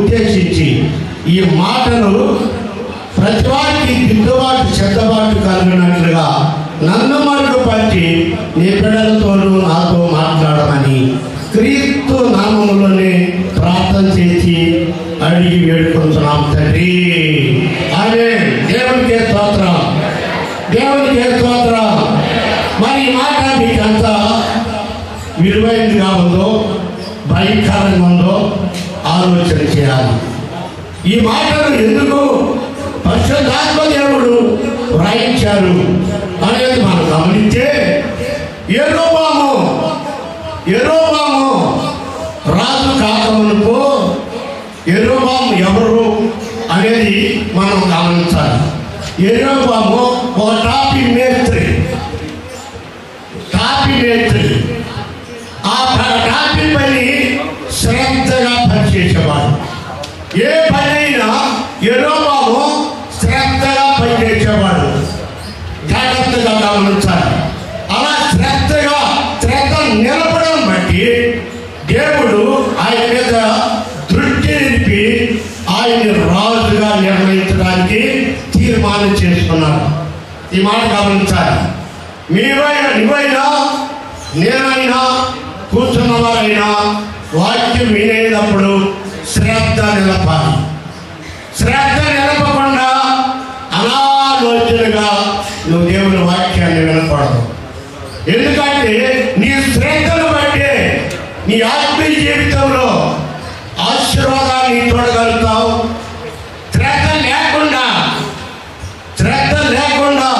ఉద్దేశించి ఈ మాటలు ప్రతి వారికి దిద్దుబాటు చెడ్డబాటు కలిగినట్లుగా నన్ను మరుగుపరిచి నీ బిడ్డలతోనూ నాతో మాట్లాడమని క్రీస్తు నామములోనే ప్రార్థన చేసి అడిగి వేడుకుంటున్నాం తండ్రి. ఆమేన్. దేవునికే స్తోత్రం, దేవునికే స్తోత్రం. మరి ఈ మాట మీకు అంత విలువైనదిగా ఉందో భయంకరంగా ఉందో ఆలోచన చేయాలి. ఈ మాటలు ఎందుకు పరిశుద్ధాత్మ దేవుడు వ్రాయించారు అనేది మనం గమనించే యెరోబాము రాజు కాకమునుపు యెరోబాము ఎవరు అనేది మనం గమనించాలి. యెరోబాము ఒక టాపీ మేస్త్రి. ఆ టాపీ పని శ్రద్ధగా పనిచేసేవాడు. ఏ పనైనా యెరోబాము శ్రద్ధగా పనిచేసేవాడు. జాగ్రత్తగా గమనించాలి. అలా శ్రద్ధ నిలపడం బట్టి దేవుడు ఆయన మీద దృష్టి నిలిపి ఆయన్ని రాజుగా నిర్ణయించడానికి తీర్మానం చేసుకున్నాడు. ఈ మాట గమనించాలి. నువ్వైనా నేనైనా కూర్చున్న వారైనా వాక్యం వినేటప్పుడు శ్రద్ధ నిలపాలి. శ్రద్ధ నిలపకుండా అనాలోచనగా నువ్వు దేవుని వాక్యాన్ని వినకూడదు. ఎందుకంటే నీ శ్రద్ధను బట్టి నీ ఆత్మీయ జీవితంలో ఆశీర్వాదాన్ని చూడగలుగుతావు. శ్రద్ధ లేకుండా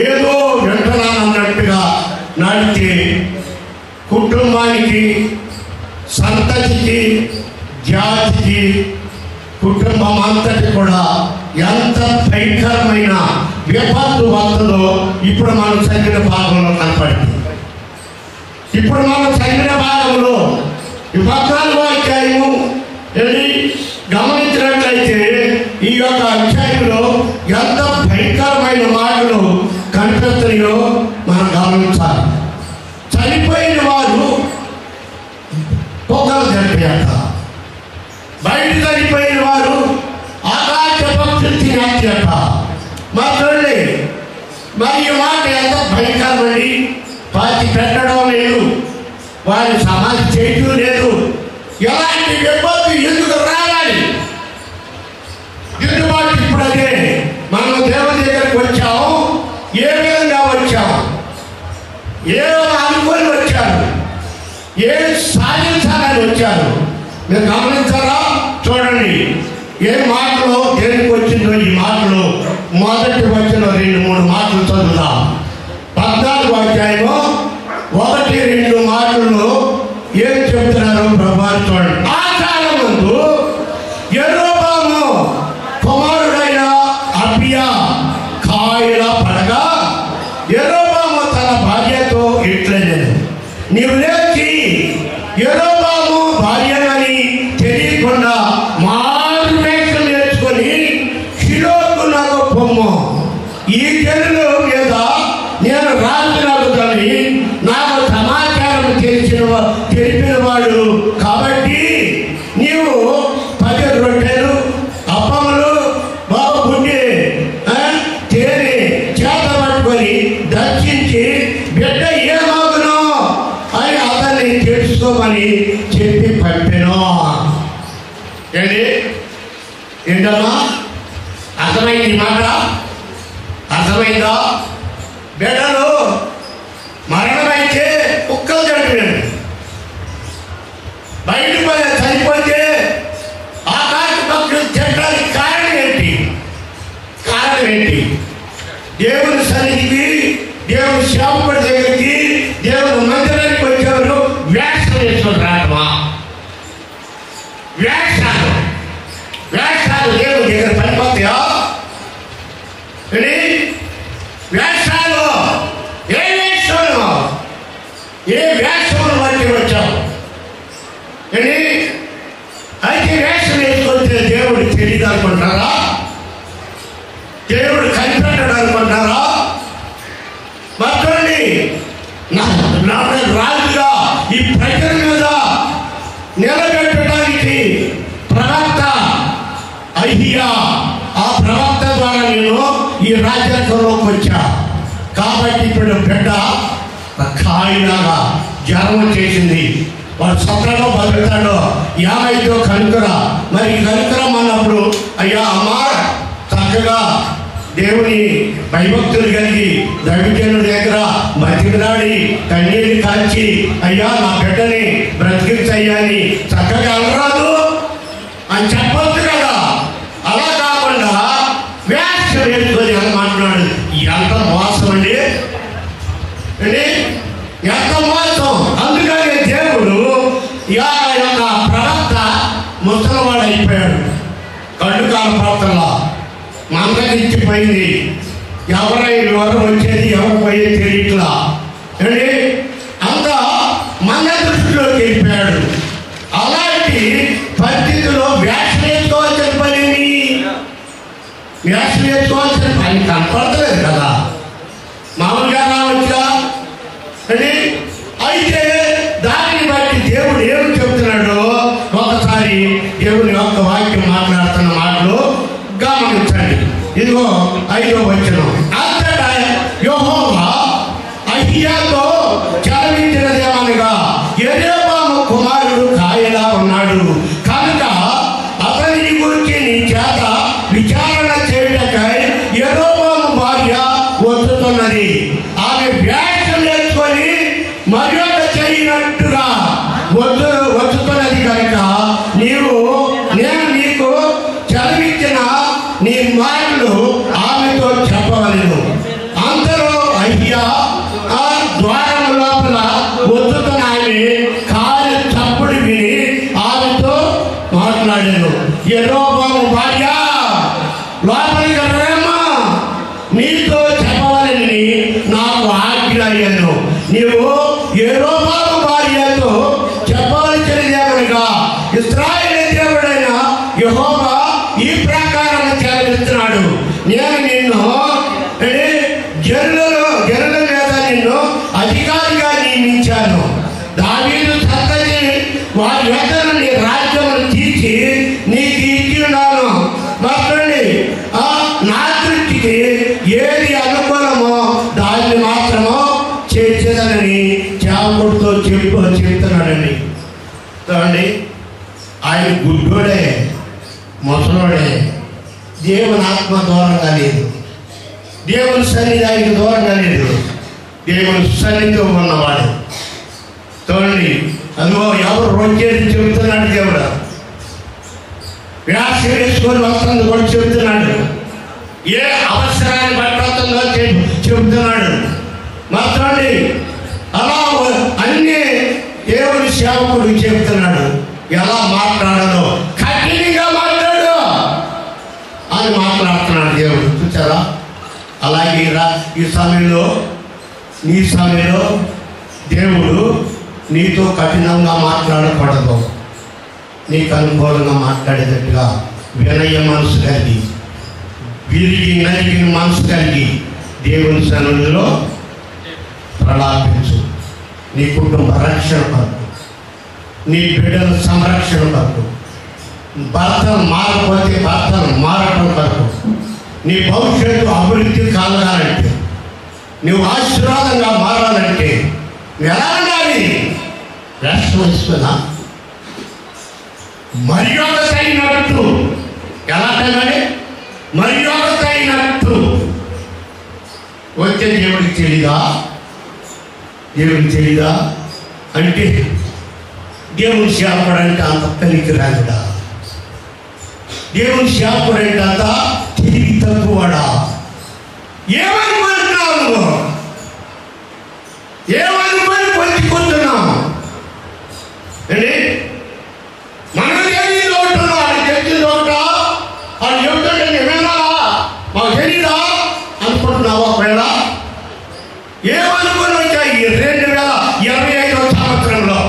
ఏదో వింటున్నానన్నట్టుగా నడిచి కుటుంబానికి, సంతతికి, జాతికి, కుటుంబం అంతటి కూడా ఎంత భయంకరమైన విపత్తు వస్తుందో ఇప్పుడు మనం చదివిన భాగంలో కనపడింది. ఇప్పుడు మనం చదివిన భాగంలో ఈ 14వ అధ్యాయము గమనించినట్లయితే ఈ యొక్క అధ్యాయంలో ఎంత భయంకరమైన మాటలు కనిపిస్తున్నాయో మనం గమనించాలి. చనిపోయిన వారు పొగలు జరిపాక, బయట చనిపోయిన వారు ఆకాశ పక్షులు తినేట. మరి ఈ మాట ఎంత భయంకరమని పాతి పెట్టడం లేదు, వారిని సమాధి చేయటం లేదు. ఎలాంటి విపత్తు ఎందుకు రావాలి? దిద్దుబాటు ఇప్పుడదే మనం దేవుని దగ్గరికి వచ్చాము. ఏ విధంగా వచ్చాము? ఏదో అనుకొని వచ్చారు, ఏం సాధించాలని వచ్చారు. మీరు గమనించారా? చూడండి ఏ మాటలో దేనికి వచ్చిందో. ఈ మాటలు మొదటి వచ్చిన 2-3 మాటలు చదువుతాం. 14వ అధ్యాయంలో 1-2 మాటల్లో ఏం చెప్తున్నారు ప్రభువు చూడండి. ఆ కాలం ముందు యెరోబాము కుమారుడైన అబియా కాయలా పడగా యెరోబాము తన భార్యతో ఇట్లనేది, నీవు లేచి యెరోబాము భార్యనని తెలియకుండా మారువేషం నేర్చుకొని షిలోకు నాకు పొమ్ము. ఈ జనుల మీద నేను రాజునగుతానని నాకు సమాచారం తెలిపిన వాడు కాబట్టి నీవు 10 రొట్టెలు, అప్పములు, బాబు పుట్టి తేనె చేత పట్టుకొని దర్శించి బిడ్డ ఏమవును అని అతన్ని తెలుసుకోమని చెప్పి పంపెను. ఏంటమ్మా అర్థమైంది? మాట అర్థమైందా? బిడ్డలు మరణమైతే కుక్కలు చనిపోయాడు, బయట చనిపోతే ఆకాశ పక్షులు తినడానికి కారణం ఏంటి? దేవుని సన్నిధికి, దేవుని సేవకుడి దగ్గరికి, దేవుని మందిరానికి వచ్చేవారు వేషం వేసుకొని రావడమా? వేషాలు దేవుని దగ్గర పనిపోతాయా? వేషాలు ఏ వేషమును బట్టి వచ్చావు? అయితే వేషం వేసుకొస్తే దేవుడు తెలియదు అనుకుంటారా? దేవుడు కనిపెట్టాడు అనుకుంటారా? మళ్ళీ రాజుగా ఈ ప్రజల మీద నిలబెట్టడానికి అయ్యా ఆ ప్రవక్త ద్వారా నేను ఈ రాజ్యాంగంలోకి వచ్చా కాబట్టి ఇప్పుడు బిడ్డ కాయిలాగా జ్వరం చేసింది, వాడు సత్రంలో బతుకుతాడో ఏమైందో కనుకరా. మరి కనుకరం అన్నప్పుడు అయ్యా అమ్మా చక్కగా దేవుని భయభక్తులు కలిగి దైవజనుడి దగ్గర బతికినాడి కన్నీళ్ళు కాల్చి అయ్యా నా బిడ్డని బ్రతికించయ్యా అని చక్కగా అనరాదు అని చెప్పొచ్చు కదా. అలా కాకుండా వ్యాఖ్య వేసుకొని ఎలా మాట్లాడు, ఎంత మోసం అండి, ఎంత మోసం. అందుకని దేవుడు యొక్క ప్రవక్త ముసలివాడు అయిపోయాడు, కళ్ళు కాలపాత్రలా మందగించిపోయింది, ఎవరు వచ్చేది ఎవరు పోయేది తెలియట్లా. అంత మంద దృష్టిలోకి వెళ్ళిపోయాడు. అలాంటి పరిస్థితుల్లో వ్యాఖ్య వేసుకోవాల్సిన పని, వ్యాఖ్య వేసుకోవాల్సిన పని కనపడలేదు కదా, మామూలుగా రావచ్చుగా. అయితే దానిని బట్టి దేవుడు ఏం చెబుతున్నాడో ఒకసారి దేవుని యొక్క వాక్యం మాట్లాడుతున్న మాటలు గమనించండి. ఇదిగో 5వ వచనం. అంతటా యెహోవా అహీయాతో చదివించినదేమనగా యెరోబాము కుమారుడు కాయలా ఉన్నాడు కనుక అతని గురించి నీ చేత విచారణ చేయుటకై యెరోబాము భార్య వస్తున్నది. ఆమె వ్యాఖ్య నేర్చుకొని మర్యాద చేయనట్టుగా వస్తున్నది కనుక నేను నీకు చదివించిన నీ మాటలు ఆమెతో చెప్పవలను. అందరూ అయ్యా ఆ ద్వారం లోపల వస్తున్న ఆమె కాలు చప్పుడు విని ఆమెతో మాట్లాడాను. యెరోబాము భార్య లోపలికి రేమా, నీతో చెప్పవాలని నాకు ఆజ్ఞ అయ్యాను. నీవు యెరోబాము భార్యతో చెప్పవలసినదేమనగా ఇశ్రాయేలు దేవుడైన యెహోవా ఈ ప్రకారం చదివిస్తున్నాడు, నేను నిన్ను జనుల మీద నిన్ను అధికారిగా నియమించాను. దావీదు సంతతి వారి యొక్క నీ రాజ్యమును తీర్చి నీకు ఇచ్చినాను. మాత్రమే నా దృష్టికి ఏది అనుకూలమో దాన్ని మాత్రమో చేసేదనని చావుడితో చెప్తున్నాడండి. చూడండి, ఆయన గుడ్డోడే, ముసలోడే, దేవుని ఆత్మ దూరంగా లేదు, దేవుని సన్నిధి ఆయనకు దూరంగా లేదు, దేవుని సన్నిధితో ఉన్నవాడు. చూడండి, అదిగో ఎవరు రోజేది చెబుతున్నాడు, దేవుడు వ్యాఖ్య వేసుకొని వస్తుంది కూడా చెబుతున్నాడు, ఏ అవసరాన్ని పట్టుతుందో చెబుతున్నాడు. మాత్రండి అలా అన్ని దేవుని సేవకుడు చెబుతున్నాడు ఎలా మాట్లాడాలో, కఠినంగా మాట్లాడు అని మాట్లాడుతున్నాడు దేవుడు. చూసారా? అలాగే ఈ సమయంలో నీ సమయంలో దేవుడు నీతో కఠినంగా మాట్లాడకూడదు, నీకు అనుకూలంగా మాట్లాడేటట్టుగా వినయ మనసు కలిగి విరిగి నరిగిన మనసు కలిగి దేవుని సన్నిధిలో ప్రలాపించు. నీ కుటుంబ రక్షణ కొరకు, నీ బిడ్డల సంరక్షణ కొరకు, భర్తలు మారకపోతే భర్తలు మారటం కొరకు, నీ భవిష్యత్తు అభివృద్ధి కలగాలంటే, నువ్వు ఆశీర్వాదంగా మారాలంటే నువ్వు ఎలా ఉండాలి? రాష్ట్రవస్తున్నా మర్యాద అయినట్టు, ఎలా అంటానండి? మర్యాద అయినట్టు. వచ్చే దేవుడికి తెలియదా? దేవుడికి తెలియదా అంటే దేవుని సేవకుడంటే అంత పనికి రాదుడా, దేవుని సేవకుడంటే అంత తిరిగి తక్కువడా. ఏమనుకుంటున్నావు నువ్వు? ఏమనుకొని పొందుకుంటున్నావు? అండి మనకు తెలియదు ఒకటి, అది తెలిసింది ఒకట, అది చెబుతుంటే నిజమేనా మాకు తెలీదా అనుకుంటున్నావు? ఒకవేళ ఏమనుకుని వచ్చాయి 2025వ సంవత్సరంలో,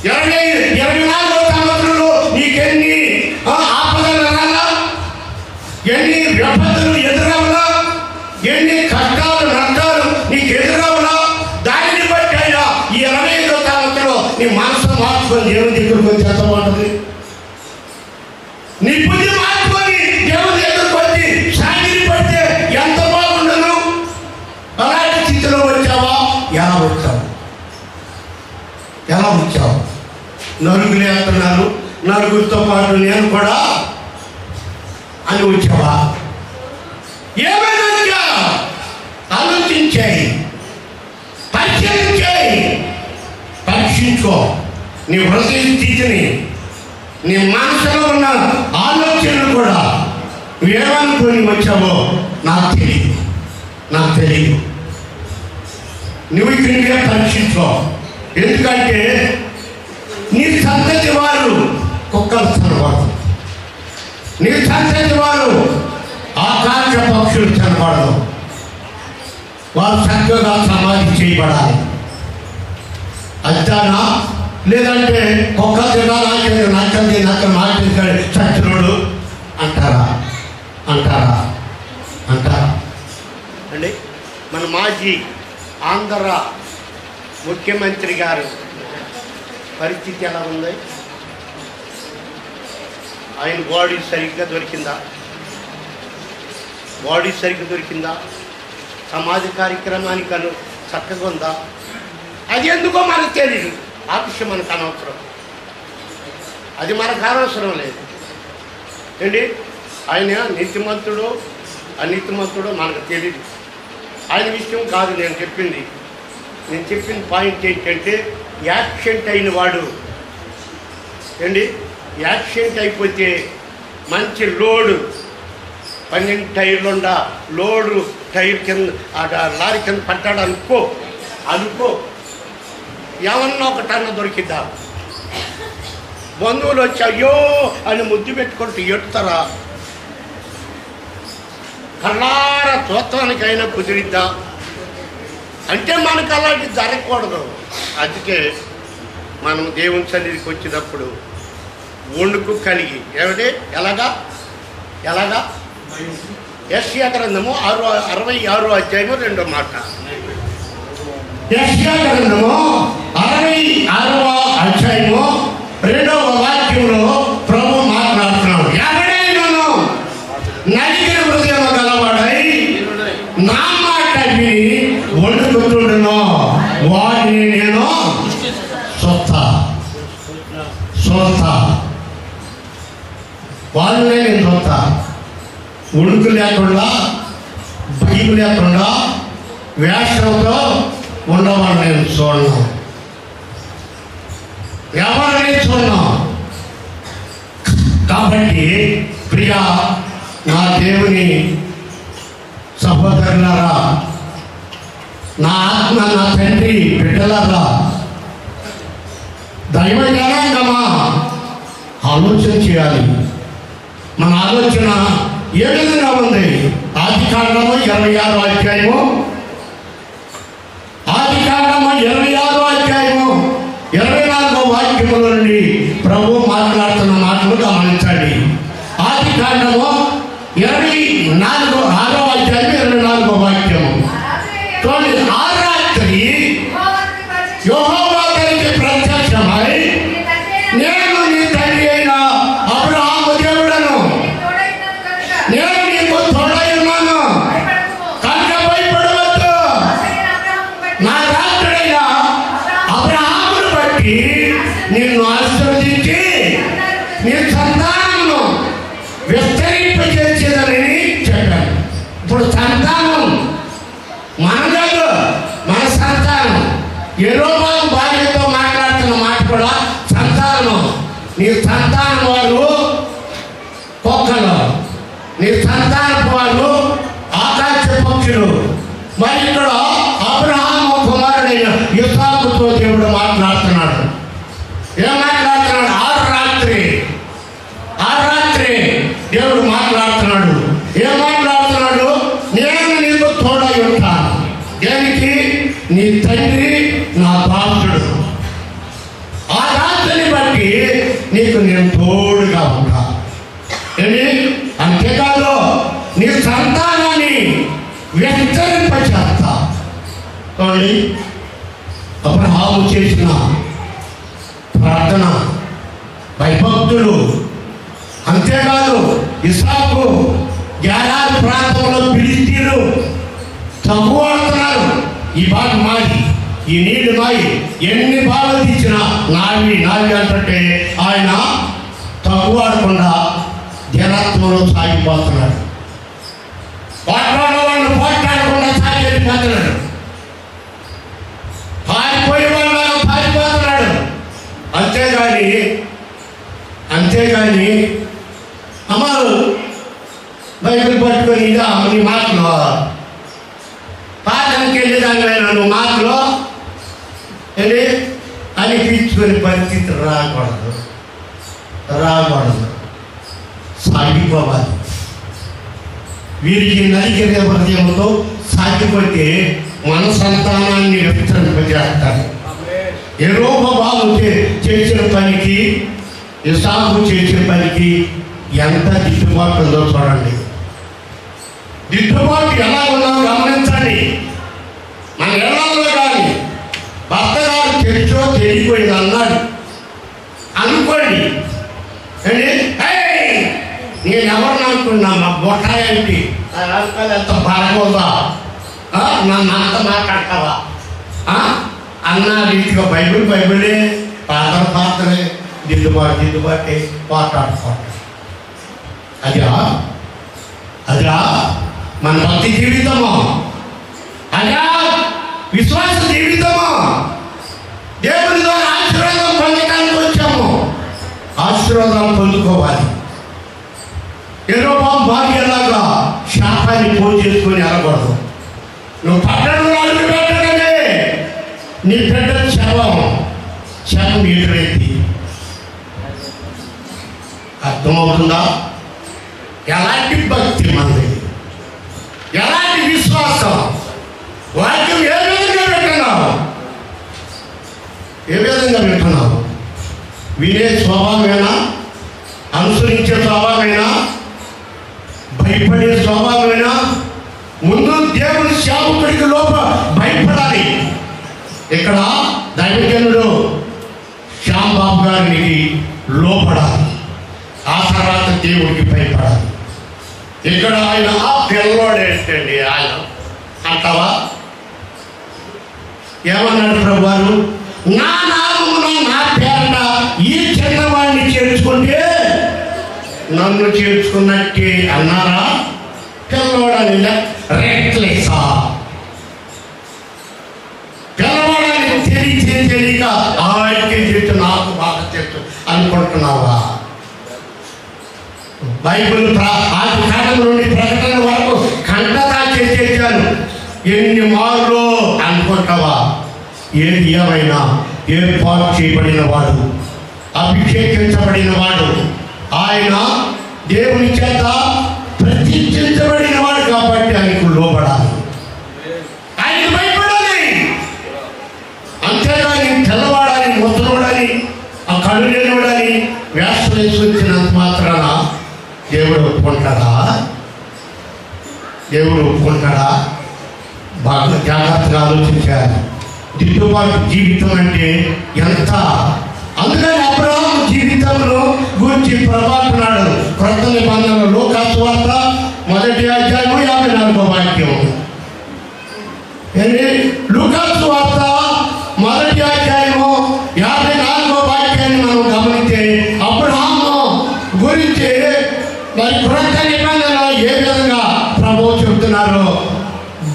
24వ సంవత్సరంలో నీకెన్ని ఆపదలు రాలా, ఎన్ని విపత్తులు ఎదురవలా, ఎన్ని కష్టాలు నష్టాలు నీకు ఎదురవలా. దానిని బట్టి అయినా ఈ 25వ సంవత్సరంలో నీ మనసు మార్చుకొని దేవుని దగ్గరకు వచ్చి ఎంత బాగుంటుంది, నీ బుద్ధి వచ్చావు? ఎలా వచ్చావు? నలుగురు వెళ్తున్నారు, నలుగురితో పాటు నేను కూడా అని వచ్చావా? ఏమైనా వచ్చా? ఆలోచించాయి, పరిశీలించాయి, పరీక్షించుకో నీ హృదయ స్థితిని, నీ మనసులో ఉన్న ఆలోచనలు కూడా. నువ్వేమనుకొని వచ్చావో నాకు తెలియదు. నువ్వు ఇక్కడికే పరీక్షించుకో. ఎందుకంటే నీ సంతతి వారు కుక్కలు చనబడదు, నీ సంతతి వారు ఆకాశ పక్షులు చనబడదు. వారు చక్కగా సమాధి చేయబడాలి. అద్దానా లేదంటే కుక్క తినాలి నచ్చండి చచ్చినోడు అంటారా అండి. మన మాజీ ఆంధ్ర ముఖ్యమంత్రి గారు పరిస్థితి ఎలా ఉంది? ఆయన బాడీ సరిగ్గా దొరికిందా? సమాజ కార్యక్రమానికి చక్కగా ఉందా? అది ఎందుకో మనకు తెలియదు. ఆ విషయం మనకు అనవసరం, అది మనకు అనవసరం లేదు అండి. ఆయన నీతిమంతుడు అనీతిమంతుడు మనకు తెలియదు. ఆయన విషయం కాదు నేను చెప్పింది పాయింట్ ఏంటంటే, యాక్సిడెంట్ అయిన వాడు అండి, యాక్సిడెంట్ అయిపోతే మంచి లోడు 12 టైర్లుండ లోడు టైర్ కింద లారీ కింద పట్టాడు అనుకో ఏమన్నా ఒక టన్ను దొరికిద్దా? బంధువులు వచ్చి అయ్యో అని ముద్దు పెట్టుకుంటూ ఎట్టుతారా? కళ్ళారా చూస్తానికైనా కుదిరిద్దా? అంటే మనకు అలాంటి జరగకూడదు. అందుకే మనం దేవుని సన్నిధికి వచ్చినప్పుడు వణుకు కలిగి ఏమిటి ఎలాగా యెషయా గ్రంథము 66వ అధ్యాయము 2వ మాట. యెషయా గ్రంథము 66వ అధ్యాయము 2వ వాక్యంలో ప్రభు మాట్లాడుతున్నాడు. ఎవడైనాను నలిగిన హృదయం గలవాడై నా మాట విని వణుకుతుండునో వాడిని నేను చూస్తా. వాళ్ళనే నేను చూస్తా. ఉడుకు లేకుండా, భయం లేకుండా, వేషంతో ఉండవాళ్ళు నేను చూడను, ఎవరిని చూడను. కాబట్టి ప్రియా నా దేవుని సహోదరులారా, నా ఆత్మ నా తండ్రి బిడ్డలారా, దైవ జనాంగమా ఆలోచన చేయాలి. మన ఆలోచన ఏ విధంగా ఉంది? ఆదికాండము 26వ అధ్యాయము 24వ వాక్యముల నుండి ప్రభు మాట్లాడుతున్న మాటలు గమనించండి. ఆదికాండము 6వ అధ్యాయం 24వ వాక్యము. ఆ రాత్రి యెహోవా తనకి ప్రత్యక్షమై, నేను నీ తండ్రి అయిన అబ్రహాము దేవుడను, నేను నీకు తోడై ఉన్నాను కనుక భయపడవద్దు. నా రాత్రుడైన అబ్రహామును బట్టి నిన్ను ఆశీర్వదించి నీ సంతానమును విస్తరింపజేసేదని చెప్పాను. ఇప్పుడు సంతానం మనలేదు, మన సంతానం. యెహోవా భార్యతో మాట్లాడుతున్న మాట కూడా సంతానం. నీ సంతానం వారు కుక్కలు, నీ సంతానపు వాళ్ళు ఆకాశ పక్షులు. మరి ఇక్కడ అబ్రహాము కుమారుడైన ఇస్సాకుతో దేవుడు మాట్లాడుతున్నాడు. ఏం మాట్లాడుతున్నాడు? ఆ రాత్రి దేవుడు మాట్లాడుతున్నాడు. ఏం మాట్లాడుతున్నాడు? నేను నీకు తోడై ఉంటాను. దేనికి? నీ తండ్రి నా దాసుడు. ఆ రాత్రిని బట్టి నీకు నేను తోడుగా ఉంటా. అంతేకాదు నీ సంతానాన్ని విస్తరింపచేస్తా. అబ్రహాము చేసిన ప్రార్థన, భయభక్తులు. అంతేకాదు ఇస్సాకు గెరారు ప్రాంతంలో ఫిలిష్తీయులు తక్కువ ఆడుతున్నారు. ఈ భాగం మాది, ఈ నీళ్ళు నాయి, ఎన్ని బాగా తీసినా నావి అంటే ఆయన తగ్గువాడకుండా జనత్వంలో సాగిపోతున్నాడు. పోట్లాడేవాళ్ళు పోట్లాడకుండా సాగిపోతున్నాడు. పారిపోయే వాళ్ళు పారిపోతున్నాడు. అంతేగాని అమ్మారు బైబిల్ పట్టుకొని ఇదా నీ మాటలో పాఠానికి వెళ్ళేదానివైనా నువ్వు మాటలో అనిపించుకొని పరిస్థితి రాకూడదు, సాగిపోవాలి. వీరికి నలిగిన హృదయంతో సాగిపోతే మన సంతానాన్ని విస్తరింపజేస్తారు. యెహోవా బాబు చేసిన పనికి, ఇసాకు చేసిన పనికి ఎంత దిద్దుబాటు ఉందో చూడండి. దిద్దుబాటు ఎలా ఉన్నామో గమనించండి. మన ఇళ్లలో కానీ భర్త గారు తెరిచో తెలియపోయింది అన్నాడు అనుకోండి, నేను ఎవరిని అనుకున్నా మా బొట్టాయి ఏంటి ఎంత బాగోదా, నన్ను అంత మాట్లాడతావా అన్న రీతిగా బైబిలే పాత్రలే దిద్దుబాటే పోట్లాడుకోవాలి. అదా మన భక్తి జీవితము, అదా విశ్వాస జీవితము. దేవుని ద్వారా ఆశీర్వాదం పొందడానికి వచ్చాము, ఆశీర్వాదం పొందుకోవాలి. యెహోవా భార్యలాగా శాపాన్ని పోగు చేసుకొని వెళ్ళకూడదు. నువ్వు పట్టణంలో అడుగు పెట్టగానే నీ బిడ్డ శవం ఎదురైంది. అర్థమవుతుందా? ఎలాంటి భక్తి మనది, ఎలాంటి విశ్వాసం, వాక్యం ఏ విధంగా వింటున్నావు? వినే స్వభావమేనా, అనుసరించే స్వభావమేనా, భయపడే స్వభావమేనా? ముందు దేవుని సేవకుడికి భయపడాలి. ఇక్కడ దైవజనుడు శ్యాంబాబు గారికి లోపడాలి, ఆ తర్వాత దేవుడికి భయపడాలి. ఇక్కడ ఆయన పిల్లోడేంటండి ఆయన అంటావా? ఏమన్నాడు ప్రభు వారు? నా నామమున నా పేరట ఈ చిన్నవాడిని చేర్చుకుంటే నన్ను చేర్చుకున్నట్టే అన్నారా? పిల్లవాడని రెక్లెసా? పిల్లవాడని తెలియక ఆయనకి చెట్టు నాకు బాగా చెట్టు అనుకుంటున్నావా? బైబిల్ ఆది కాలం నుండి ప్రకటన వరకు కంటతా చేసేసాను ఎన్ని మార్లు అనుకుంటావా? ఏది ఏమైనా ఏర్పాటు చేయబడిన వాడు, అభిషేకించబడిన వాడు, ఆయన దేవుని చేత ప్రతిష్ఠించబడిన వాడు కాబట్టి ఆయనకు లోబడాలి, ఆయనకు భయపడాలి. అంతేగాని తెల్లవాడాలి, ముసలోడాలి, ఆ కళ్ళు లేనివాడని వేషం వేసి వచ్చినంత మాత్రాన దేవుడు ఒప్పుకుంటాడా? బాగా జాగ్రత్తగా ఆలోచించాలి. దిద్దుబాటు జీవితం అంటే ఎంత. అందుకని అబ్రహాము జీవితంలో గురించి ప్రభావితున్నాడు. క్రొత్త నిబంధనలో లూకాసు వార్త 1వ అధ్యాయము 54వ వాక్యం. లూకాసు వార్త 1వ అధ్యాయము 54వ వాక్యాన్ని మనం గమనించే అబ్రహాము గురించి మరి క్రొత్త నిబంధనలో ఏ విధంగా ప్రభువు చెబుతున్నారో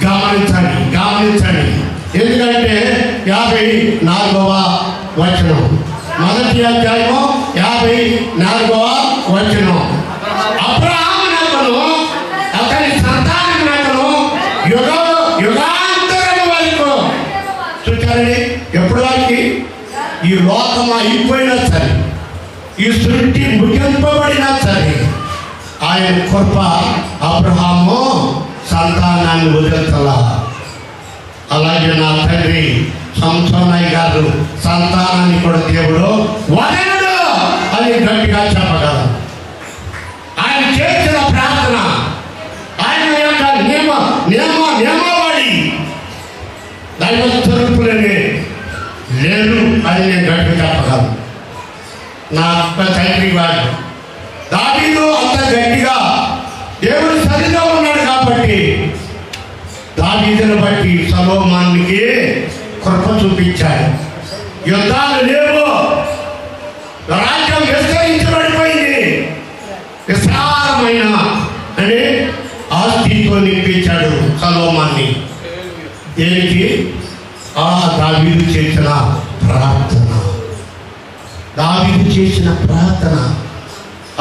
గమనించండి. ఎందుకంటే 54వ వచనం, 1వ అధ్యాయము 54వ వచనం. అబ్రహాము నకును అతని సంతానం నకును యుగాంతరం వరకు చూచారండి. ఎప్పుడు వారికి ఈ లోకం అయిపోయినా సరే, ఈ సృష్టి ముగింపబడినా సరే, ఆయన కృప అబ్రహాము సంతానాన్ని వదిలించాలా. అలాగే నా తండ్రి సంసోనయ్య గారు సంతానాన్ని కూడా దేవుడు వదలడు అని గట్టిగా చెప్పగలరు. ఆయన చేసిన ప్రార్థన, ఆయన యొక్క నియమావళి దైవ స్వరూపులనే లేదు అని నేను గట్టిగా చెప్పగలను. నా తండ్రి వాడు దావీదు అంత గట్టిగా దేవుడి సన్నిధిలో ఉన్నాడు కాబట్టి దావీదును బట్టి సొలొమోనుకి కృప చూపించాడు. యుద్ధాలు లేవు, రాజ్యం విస్తరించబడిపోయింది. విశాలమైన అని ఆస్తితో నింపించాడు సొలొమోన్ని. దేనికి? దావీదు చేసిన ప్రార్థన, దావీదు చేసిన ప్రార్థన.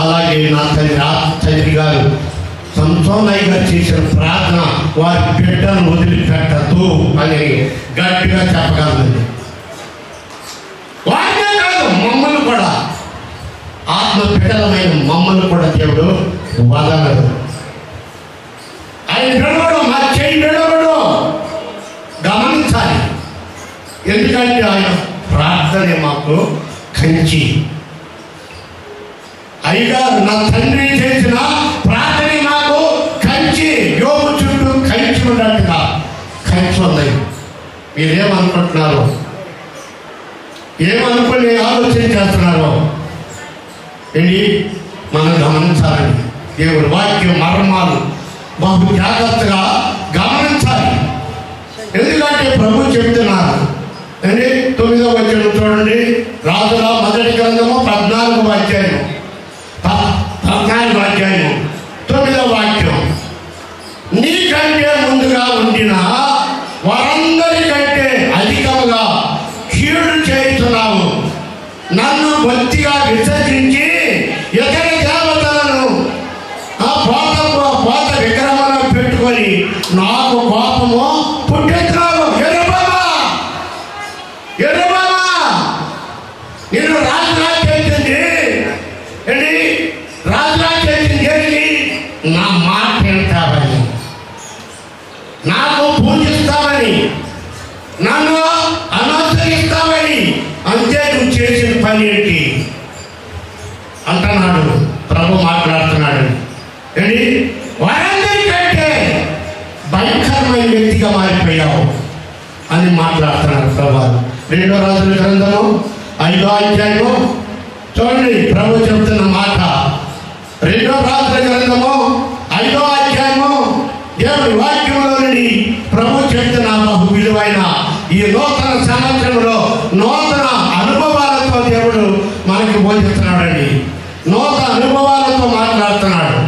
అలాగే నా తండ్రి గారు సంసోనయ్య గారు చేసిన ప్రార్థన వారి బిడ్డను వదిలిపెట్టద్దు అని గట్టిగా చెప్పగలండి. వారినే కాదు, మమ్మల్ని కూడా, ఆత్మ బిడ్డలమైన మమ్మల్ని కూడా దేవుడు వదలడు. ఆయన బిడవడు, మా చేయి బిడవడు. గమనించాలి. ఎందుకంటే ఆయన ప్రార్థనే మాకు కంచి. అయ్యగారు నా తండ్రి చేసిన ప్రార్థనే మాకు కంచి. యోగు చుట్టూ కంచి ఉన్నట్టుగా కంచి ఉన్నాయి. మీరేమనుకుంటున్నారు? ఏమనుకుని ఆలోచన చేస్తున్నారు? ఏంటి? మనం గమనించాలండి. దేవుడి వాక్యం మర్మాలు బహు జాగ్రత్తగా గమనించాలి. ఎందుకంటే ప్రభు చెప్తున్నారు. అండి 9వ వచనం చూడండి. రాజుల మొదటి గ్రంథము 14వ అధ్యాయం 9వ వాక్యం. నీకంటే ముందుగా ఉండిన వారందరికంటే అధికముగా కీడు చేస్తున్నావు. నన్ను భక్తిగా విసర్జించి ఇతర దేవతలను పోత విగ్రహాలను పెట్టుకొని నాకు కోపము పుట్టించినావు. ఎరుబామా నేను రాజులా చేసింది ఏంటి? రాజులా చేసింది ఏంటి? నా మాట వింటావని, నాకు పూజిస్తావని, నన్ను అనుసరిస్తావని, అంతే నువ్వు చేసిన పని ఏంటి అంటున్నాడు. ప్రభు మాట్లాడుతున్నాడు. ఏంటి? వారందరికంటే భయంకరమైన వ్యక్తిగా మారిపోయావు అని మాట్లాడుతున్నాడు ప్రభు. 2వ రాజుల గ్రంథము 5వ అధ్యాయము చూడండి. ప్రభు చెప్తున్న మాట 2వ రాజుల గ్రంథము 5వ అధ్యాయము దేవుడి వాక్యంలో నుండి ప్రభు చెప్తున్న బహు విలువైన ఈ నూతన సంవత్సరంలో నూతన అనుభవాలతో దేవుడు మనకి బోధిస్తున్నాడండి. నూతన అనుభవాలతో మాట్లాడుతున్నాడు.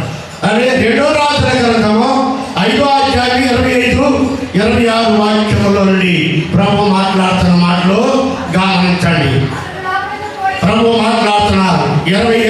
అదే 2వ రాజుల గ్రంథము 5వ అధ్యాయం 25-26 వాక్యములో నుండి ప్రభు మాట్లాడుతున్న మాటలు గమనించండి. ప్రభు మాట్లాడుతున్నారు. 27